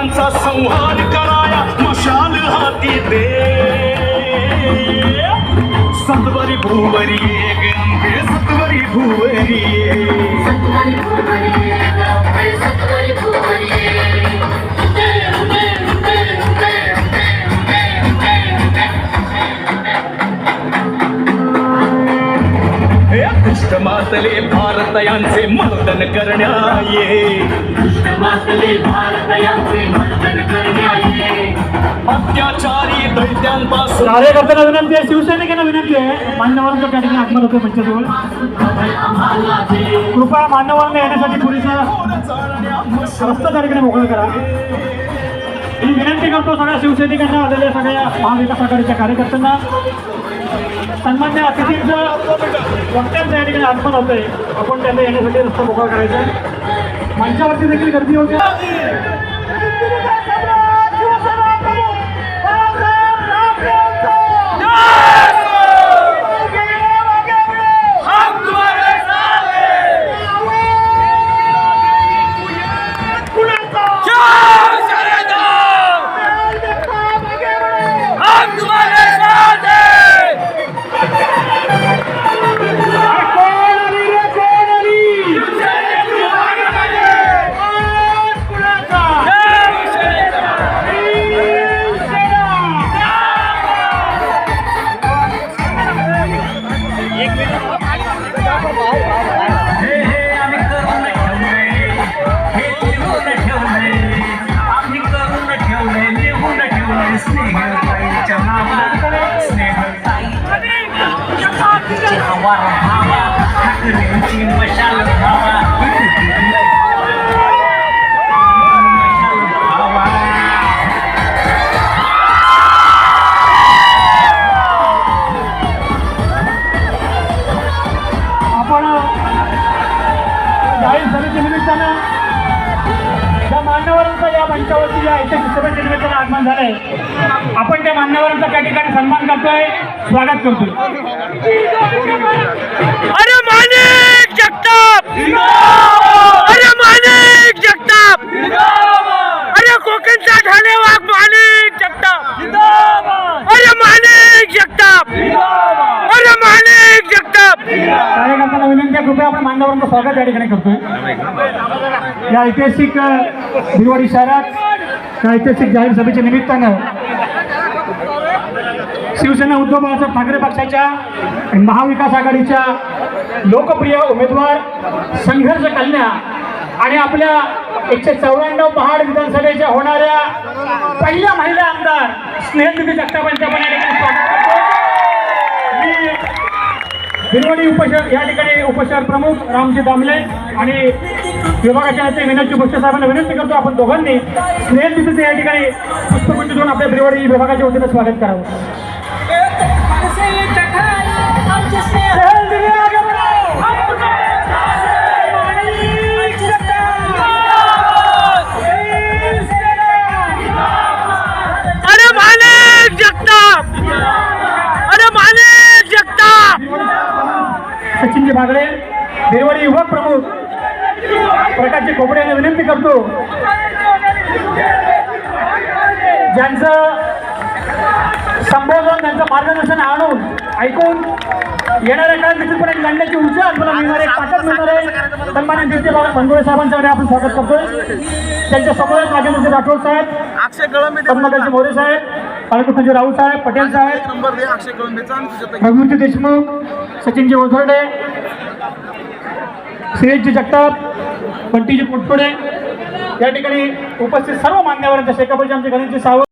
दुष्टांचा संहार कराया मशाल हाती दे सत्वरी भूवरी गे आंबे सत्वरी भूवरी दुष्टमातले भारतयांचे मर्दन करण्या ये दुष्टमातले भारतयांचे मर्दन करण्या ये अत्याचारी दैत्यांपासून कार्यकर्त्यांना विनंती आहे, शिवसैनिकांना विनंती आहे, मान्यवरांच्या त्या ठिकाणी आगमन होतं पंचजवळ. कृपया मान्यवरांना येण्यासाठी पुरेसा रस्ता त्या ठिकाणी मोकळा करा. मी विनंती करतो सगळ्या शिवसैनिकांना, आलेल्या सगळ्या महाविकास आघाडीच्या कार्यकर्त्यांना, सन्मान्य अतिथींचं वक्त्यांचं या ठिकाणी आगमन होतंय, आपण त्यांना येण्यासाठी रस्ता मोकळा करायचा आहे. मंचावरती देखील गर्दी होते. मंचावरती या ऐतिहासिक सभेच्या निमित्तानं आगमन झालंय, आपण त्या मान्यवरांचा त्या ठिकाणी सन्मान करतोय, स्वागत करतोय. अरे माणिक जगताप, अरे माणिक जगताप, अरे कोकणचा ढालेवाग माणिक जगताप, अरे माणिक जगताप, अरे माणिक जगताप. कार्यकर्त्यांना विनंती आहे, कृपया आपण मान्यवरांचं स्वागत या ठिकाणी करतोय. या ऐतिहासिक भिवंडी शहरात ऐतिहासिक जाहीर सभेच्या निमित्तानं शिवसेना उद्धव बाळासाहेब ठाकरे पक्षाच्या आणि महाविकास आघाडीच्या लोकप्रिय उमेदवार संघर्ष कन्या आणि आपल्या 194 महाड विधानसभेच्या होणाऱ्या पहिल्या महिला आमदार स्नेहलदीदी जगताप यांचं आपण या ठिकाणी स्वागत करतो. मी भिवंडी उपशहर या ठिकाणी उपशहर प्रमुख रामजी दामले आणि विभागाचे नेते विनोद भोसले साहेबांना विनंती करतो, आपण दोघांनी स्नेहलदीदीचं या ठिकाणी पुष्पगुच्छ देऊन आपल्या भिवंडी विभागाच्या वतीनं स्वागत करावं. अरे माणिक जगताप, अरे माणिक जगताप. सचिनजी भागडे भिवंडी युवक प्रमुख प्रकाशजी खोपडे यांना विनंती करतो, ज्यांचं संबोधन, त्यांचं मार्गदर्शन आणून ऐकून येणाऱ्या काळात निश्चितपणे लढण्याची ऊर्जा आपल्याला मिळणार आहे, ताकद मिळणार आहे. सन्मान्य दिलीप बनगोळे साहेबांच्याकडे आपण स्वागत करतोय. त्यांच्या समोर राजेंद्रजी राठोड साहेब, पद्मकाजी मोरे साहेब, बाळकृष्णजी राऊत साहेब, पटेल साहेब, रघुवीरजी देशमुख, सचिनजी ओझरडे, श्रीजी जगताप, बंटीजी पोटपुडे या ठिकाणी उपस्थित सर्व मान्यवरांच्या शेकापची आमची गणेशजी सावंत.